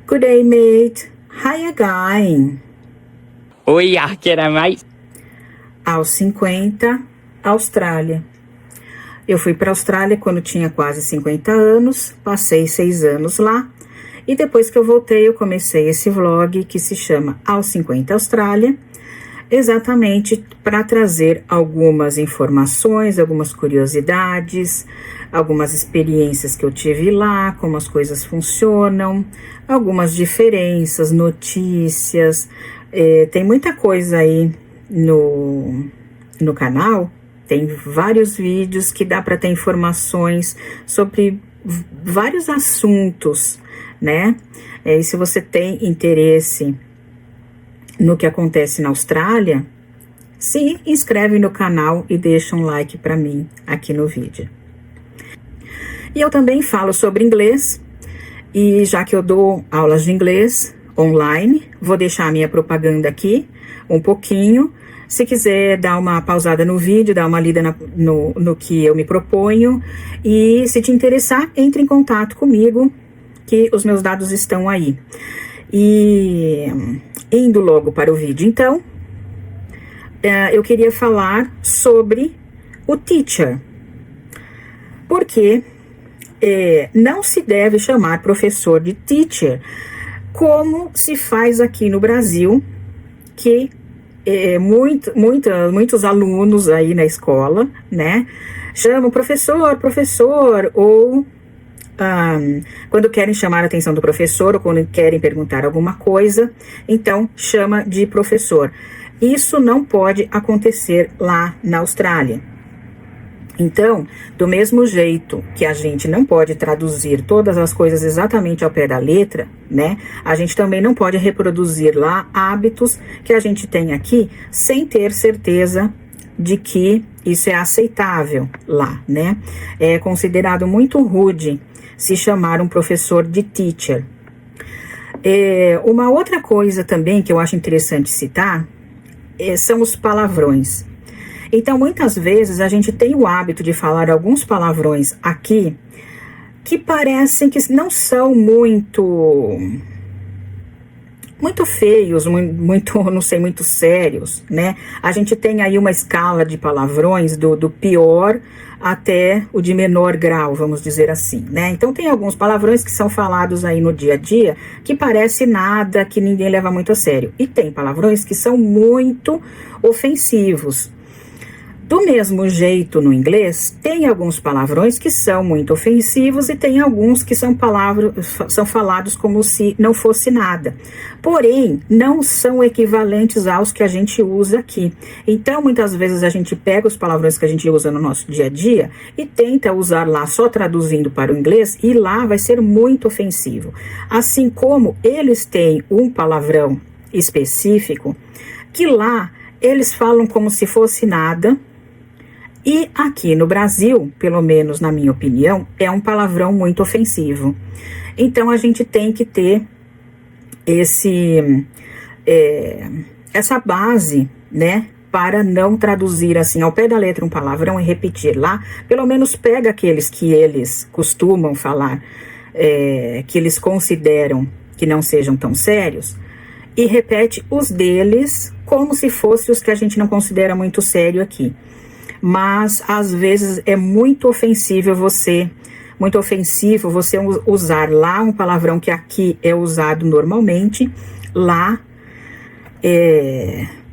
Good day, mate. How you going? Oi, arqueira mais. Aos 50, Austrália. Eu fui para a Austrália quando tinha quase 50 anos, passei 6 anos lá, e depois que eu voltei eu comecei esse vlog que se chama Aos 50 Austrália, exatamente para trazer algumas informações, algumas curiosidades, algumas experiências que eu tive lá, como as coisas funcionam, algumas diferenças, notícias, tem muita coisa aí no canal. Tem vários vídeos que dá para ter informações sobre vários assuntos, né? E se você tem interesse no que acontece na Austrália, se inscreve no canal e deixa um like para mim aqui no vídeo. E eu também falo sobre inglês, e já que eu dou aulas de inglês online, vou deixar a minha propaganda aqui um pouquinho. Se quiser dar uma pausada no vídeo, dar uma lida no que eu me proponho, e se te interessar, entre em contato comigo, que os meus dados estão aí. E indo logo para o vídeo, então, eu queria falar sobre o teacher. Porque não se deve chamar professor de teacher, como se faz aqui no Brasil, que muitos alunos aí na escola, né, chamam professor, ou quando querem chamar a atenção do professor, ou quando querem perguntar alguma coisa, então chama de professor. Isso não pode acontecer lá na Austrália. Então, do mesmo jeito que a gente não pode traduzir todas as coisas exatamente ao pé da letra, né? A gente também não pode reproduzir lá hábitos que a gente tem aqui sem ter certeza de que isso é aceitável lá, né? É considerado muito rude se chamar um professor de teacher. Uma outra coisa também que eu acho interessante citar são os palavrões. Então, muitas vezes, a gente tem o hábito de falar alguns palavrões aqui que parecem que não são muito feios, muito sérios, né? A gente tem aí uma escala de palavrões do pior até o de menor grau, vamos dizer assim, né? Então, tem alguns palavrões que são falados aí no dia a dia que parece nada, que ninguém leva muito a sério. E tem palavrões que são muito ofensivos. Do mesmo jeito, no inglês, tem alguns palavrões que são muito ofensivos e tem alguns que são falados como se não fosse nada. Porém, não são equivalentes aos que a gente usa aqui. Então, muitas vezes a gente pega os palavrões que a gente usa no nosso dia a dia e tenta usar lá só traduzindo para o inglês, e lá vai ser muito ofensivo. Assim como eles têm um palavrão específico que lá eles falam como se fosse nada. E aqui no Brasil, pelo menos na minha opinião, é um palavrão muito ofensivo. Então, a gente tem que ter essa base, né, para não traduzir assim ao pé da letra um palavrão e repetir lá. Pelo menos pega aqueles que eles costumam falar, que eles consideram que não sejam tão sérios, e repete os deles como se fossem os que a gente não considera muito sério aqui. Mas às vezes é muito ofensivo você usar lá um palavrão que aqui é usado normalmente, lá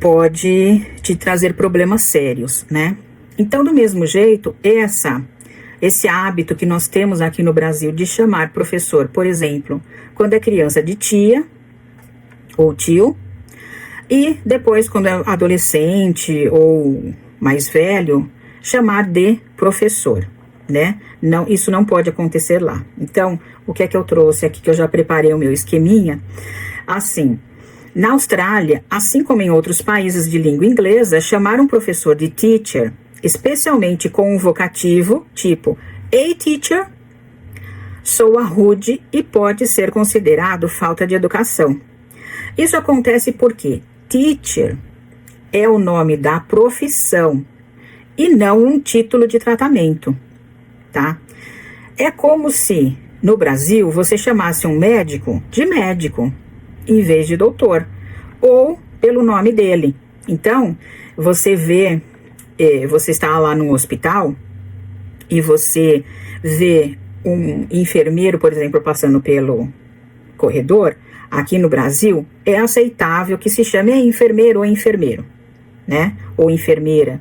pode te trazer problemas sérios, né? Então, do mesmo jeito, esse hábito que nós temos aqui no Brasil de chamar professor, por exemplo, quando é criança, de tia ou tio, e depois quando é adolescente ou mais velho, chamar de professor, né? Não, isso não pode acontecer lá. Então, o que é que eu trouxe aqui, que eu já preparei o meu esqueminha? Assim, na Austrália, assim como em outros países de língua inglesa, chamar um professor de teacher, especialmente com um vocativo, tipo, hey teacher, soa rude e pode ser considerado falta de educação. Isso acontece porque teacher é o nome da profissão e não um título de tratamento, tá? É como se no Brasil você chamasse um médico de médico, em vez de doutor, ou pelo nome dele. Então, você vê, você está lá num hospital e você vê um enfermeiro, por exemplo, passando pelo corredor, aqui no Brasil, é aceitável que se chame enfermeiro ou enfermeiro, né? Ou enfermeira.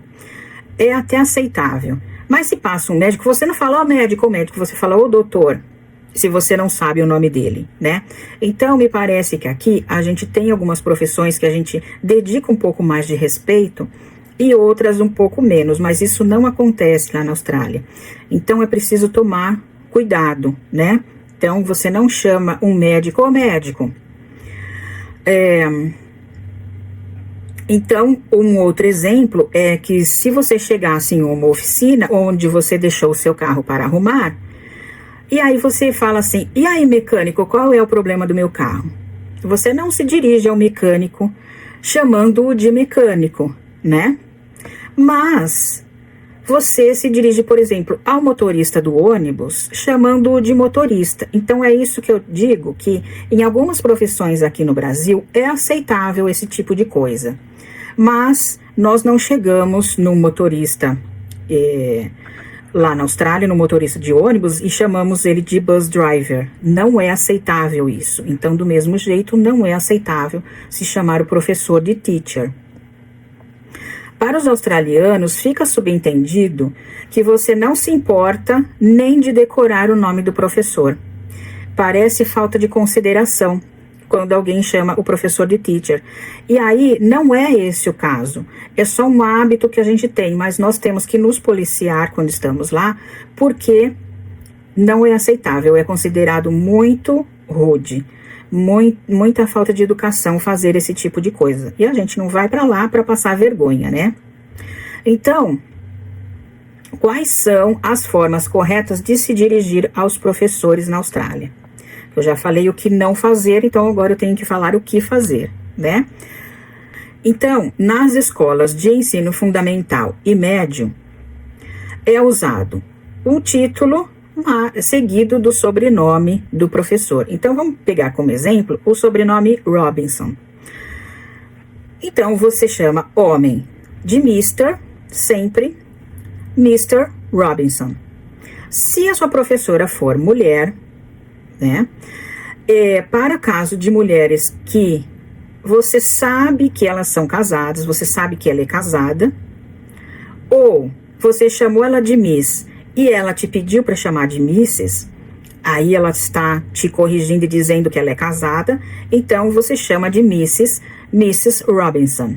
É até aceitável. Mas se passa um médico, você não fala ó médico ou médico, você fala ô doutor, se você não sabe o nome dele, né? Então, me parece que aqui a gente tem algumas profissões que a gente dedica um pouco mais de respeito e outras um pouco menos, mas isso não acontece lá na Austrália. Então, é preciso tomar cuidado, né? Então, você não chama um médico ou médico. Então, um outro exemplo é que se você chegasse em uma oficina onde você deixou o seu carro para arrumar, e aí você fala assim, e aí mecânico, qual é o problema do meu carro? Você não se dirige ao mecânico chamando-o de mecânico, né? Mas você se dirige, por exemplo, ao motorista do ônibus chamando-o de motorista. Então é isso que eu digo, que em algumas profissões aqui no Brasil é aceitável esse tipo de coisa. Mas nós não chegamos no motorista lá na Austrália, no motorista de ônibus, e chamamos ele de bus driver. Não é aceitável isso. Então, do mesmo jeito, não é aceitável se chamar o professor de teacher. Para os australianos, fica subentendido que você não se importa nem de decorar o nome do professor. Parece falta de consideração quando alguém chama o professor de teacher. E aí, não é esse o caso. É só um hábito que a gente tem, mas nós temos que nos policiar quando estamos lá, porque não é aceitável, é considerado muito rude, muita falta de educação fazer esse tipo de coisa. E a gente não vai para lá para passar vergonha, né? Então, quais são as formas corretas de se dirigir aos professores na Austrália? Eu já falei o que não fazer, então agora eu tenho que falar o que fazer, né? Então, nas escolas de ensino fundamental e médio, é usado o título seguido do sobrenome do professor. Então, vamos pegar como exemplo o sobrenome Robinson. Então, você chama homem de Mr., sempre Mr. Robinson. Se a sua professora for mulher, né? Para caso de mulheres que você sabe que elas são casadas, você sabe que ela é casada, ou você chamou ela de Miss e ela te pediu para chamar de Mrs., aí ela está te corrigindo e dizendo que ela é casada, então você chama de Mrs. Robinson.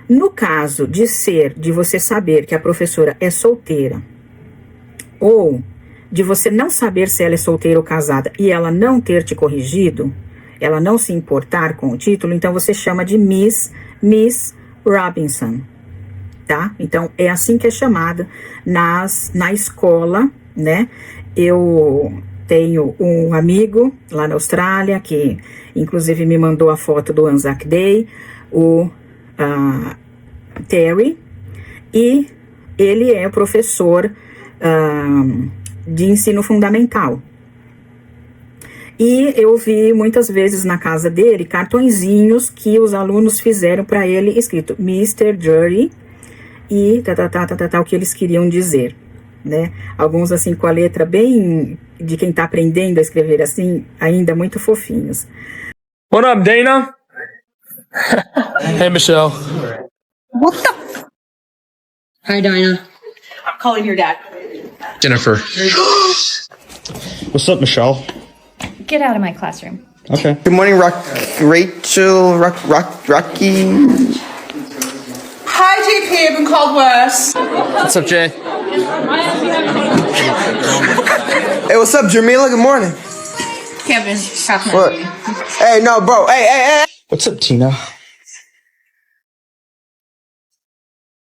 No caso de você saber que a professora é solteira, ou de você não saber se ela é solteira ou casada e ela não ter te corrigido, ela não se importar com o título, então você chama de Miss Robinson, tá? Então, é assim que é chamada na escola, né? Eu tenho um amigo lá na Austrália que, inclusive, me mandou a foto do Anzac Day, o Terry, e ele é professor de ensino fundamental. E eu vi muitas vezes na casa dele cartõezinhos que os alunos fizeram para ele escrito Mr. Jury e o que eles queriam dizer, né? Alguns assim com a letra bem de quem tá aprendendo a escrever assim, ainda muito fofinhos. What up, Dana? Hey, Michelle. What the? Hi, Dinah. I'm calling your dad. Jennifer. What's up, Michelle? Get out of my classroom. Okay. Good morning, Rachel, Rocky. Hi, JP. I've been called worse. What's up, Jay? Hey, what's up, Jamila? Good morning. Kevin, half my What? Hey, no, bro. Hey. What's up, Tina?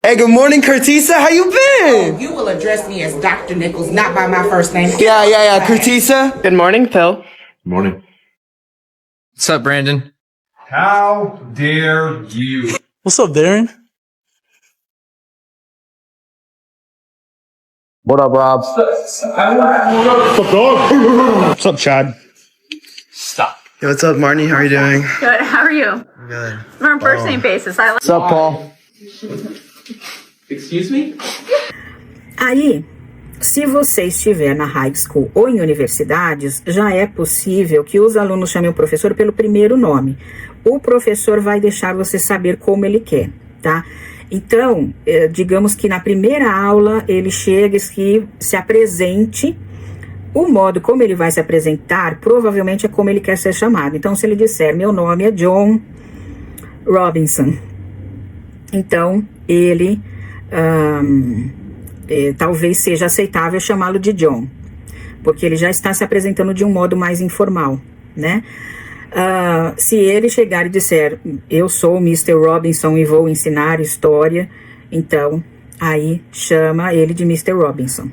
Hey, good morning, Curtisa. How you been? You will address me as Dr. Nichols, not by my first name. Yeah, Curtisa. Good morning, Phil. Morning. What's up, Brandon? How dare you? What's up, Darren? What up, Rob? What's up, Chad? Yo, what's up, Marnie? How are you doing? Good. How are you? Good. We're on first name basis. I like. What's up, Paul? Excuse me? Aí, se você estiver na high school ou em universidades, já é possível que os alunos chamem o professor pelo primeiro nome. O professor vai deixar você saber como ele quer, tá? Então, digamos que na primeira aula ele chega e se apresente. O modo como ele vai se apresentar provavelmente é como ele quer ser chamado. Então, se ele disser, meu nome é John Robinson, então ele talvez seja aceitável chamá-lo de John, porque ele já está se apresentando de um modo mais informal, né? Se ele chegar e disser, eu sou o Mr. Robinson e vou ensinar história, então aí chama ele de Mr. Robinson.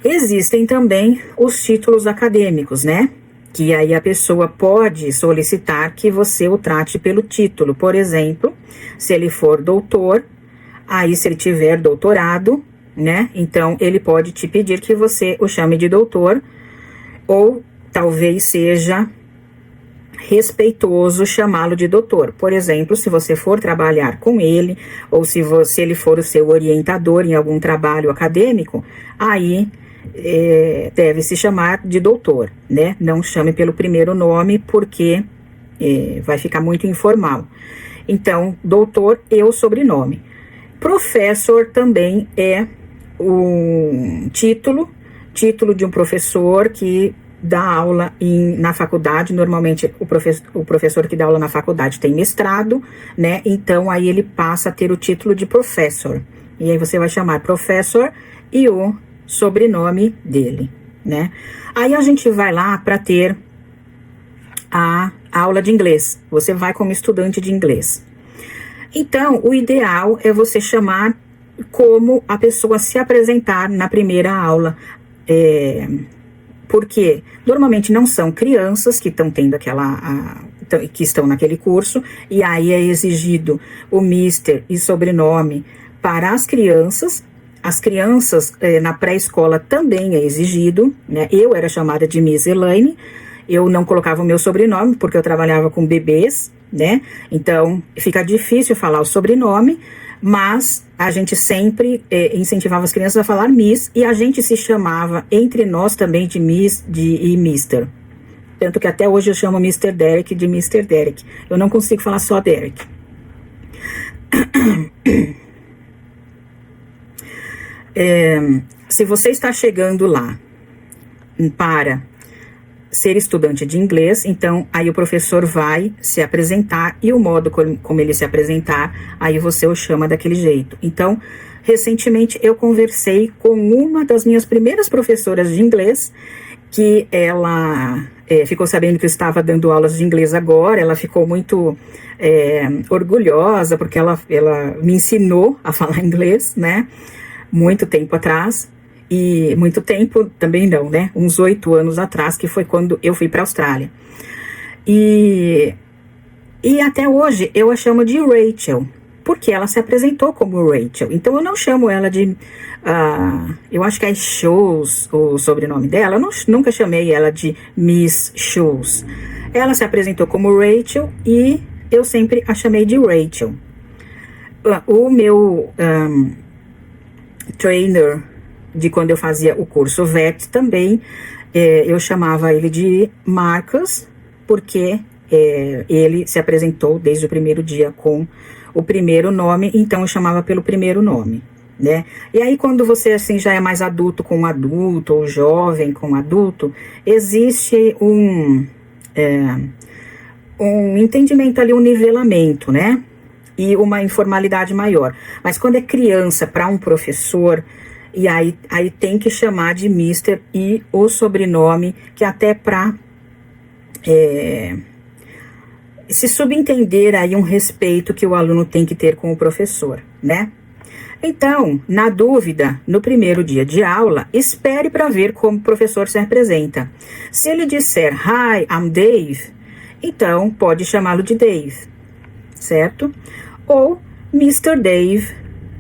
Existem também os títulos acadêmicos, né? Que aí a pessoa pode solicitar que você o trate pelo título. Por exemplo, se ele for doutor, aí se ele tiver doutorado, né? Então, ele pode te pedir que você o chame de doutor, ou talvez seja respeitoso chamá-lo de doutor. Por exemplo, se você for trabalhar com ele, ou se ele for o seu orientador em algum trabalho acadêmico, aí deve se chamar de doutor, né? Não chame pelo primeiro nome, porque vai ficar muito informal. Então, doutor e o sobrenome. Professor também é um título de um professor que dá aula na faculdade. Normalmente o professor que dá aula na faculdade tem mestrado, né? Então aí ele passa a ter o título de professor. E aí você vai chamar professor e o sobrenome dele, né? Aí a gente vai lá para ter a aula de inglês. Você vai como estudante de inglês. Então, o ideal é você chamar como a pessoa se apresentar na primeira aula, porque normalmente não são crianças que estão tendo que estão naquele curso, e aí é exigido o Mr. e sobrenome para as crianças. As crianças na pré-escola também é exigido, né? Eu era chamada de Miss Elaine, eu não colocava o meu sobrenome porque eu trabalhava com bebês, né? Então fica difícil falar o sobrenome, mas a gente sempre incentivava as crianças a falar Miss, e a gente se chamava entre nós também de Miss e Mr. Tanto que até hoje eu chamo Mr. Derek de Mr. Derek. Eu não consigo falar só Derek. Se você está chegando lá para ser estudante de inglês, então aí o professor vai se apresentar, e o modo como ele se apresentar, aí você o chama daquele jeito. Então, recentemente eu conversei com uma das minhas primeiras professoras de inglês, que ela ficou sabendo que eu estava dando aulas de inglês agora. Ela ficou muito orgulhosa, porque ela me ensinou a falar inglês, né? Muito tempo atrás, e muito tempo também não, né? Uns 8 anos atrás, que foi quando eu fui para a Austrália. E até hoje eu a chamo de Rachel, porque ela se apresentou como Rachel. Então eu não chamo ela de... eu acho que é Shoes o sobrenome dela. Eu nunca chamei ela de Miss Shoes. Ela se apresentou como Rachel e eu sempre a chamei de Rachel. O meu... trainer de quando eu fazia o curso VET também, eu chamava ele de Marcus, porque ele se apresentou desde o primeiro dia com o primeiro nome, então eu chamava pelo primeiro nome, né? E aí quando você assim já é mais adulto com adulto, ou jovem com adulto, existe um entendimento ali, um nivelamento, né? E uma informalidade maior. Mas quando é criança para um professor, e aí tem que chamar de Mr. e o sobrenome, que até para se subentender aí um respeito que o aluno tem que ter com o professor, né? Então, na dúvida, no primeiro dia de aula, espere para ver como o professor se apresenta. Se ele disser, Hi, I'm Dave, então pode chamá-lo de Dave, certo? Ou Mr. Dave,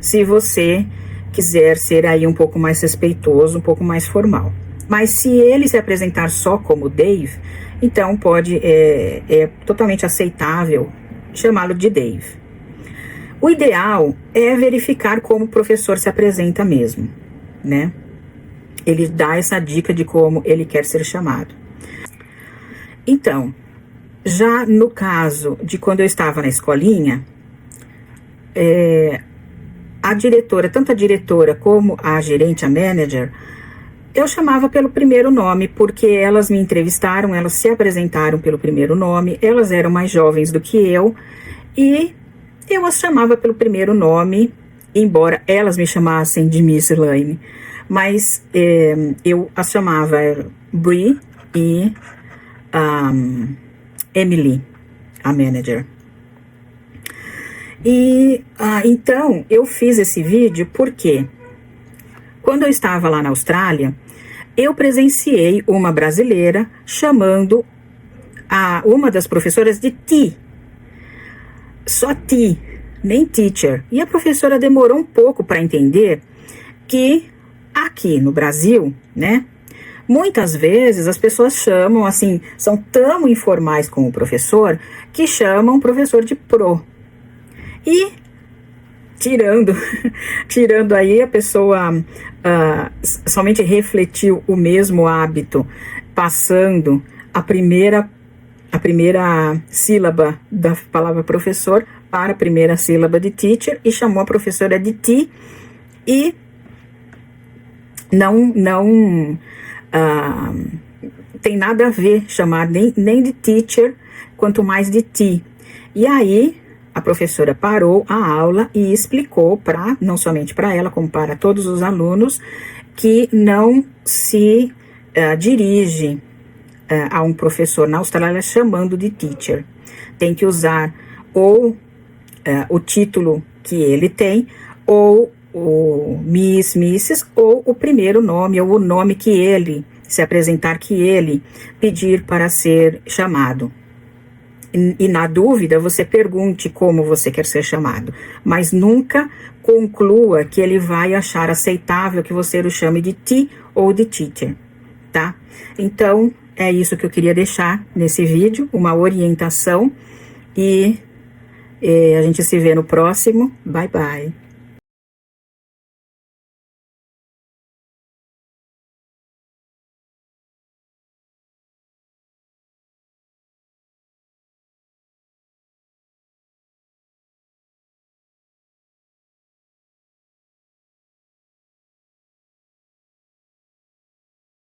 se você quiser ser aí um pouco mais respeitoso, um pouco mais formal. Mas se ele se apresentar só como Dave, então é totalmente aceitável chamá-lo de Dave. O ideal é verificar como o professor se apresenta mesmo, né? Ele dá essa dica de como ele quer ser chamado. Então, já no caso de quando eu estava na escolinha, a diretora, tanto a diretora como a gerente, a manager, eu chamava pelo primeiro nome, porque elas me entrevistaram, elas se apresentaram pelo primeiro nome, elas eram mais jovens do que eu, e eu as chamava pelo primeiro nome, embora elas me chamassem de Miss Elaine, mas eu as chamava Brie e Emily, a manager. E então eu fiz esse vídeo porque quando eu estava lá na Austrália, eu presenciei uma brasileira chamando uma das professoras de T. Só T, nem teacher. E a professora demorou um pouco para entender que aqui no Brasil, né, muitas vezes as pessoas chamam assim, são tão informais com o professor, que chamam o professor de pro. E tirando aí a pessoa somente refletiu o mesmo hábito, passando a primeira sílaba da palavra professor para a primeira sílaba de teacher e chamou a professora de T, e não tem nada a ver chamar nem de teacher, quanto mais de T. E aí a professora parou a aula e explicou não somente para ela, como para todos os alunos, que não se dirige a um professor na Austrália chamando de teacher. Tem que usar ou o título que ele tem, ou o Miss, Mrs, ou o primeiro nome, ou o nome que ele se apresentar, que ele pedir para ser chamado. E na dúvida, você pergunte como você quer ser chamado, mas nunca conclua que ele vai achar aceitável que você o chame de T ou de teacher, tá? Então, é isso que eu queria deixar nesse vídeo, uma orientação, e a gente se vê no próximo. Bye, bye!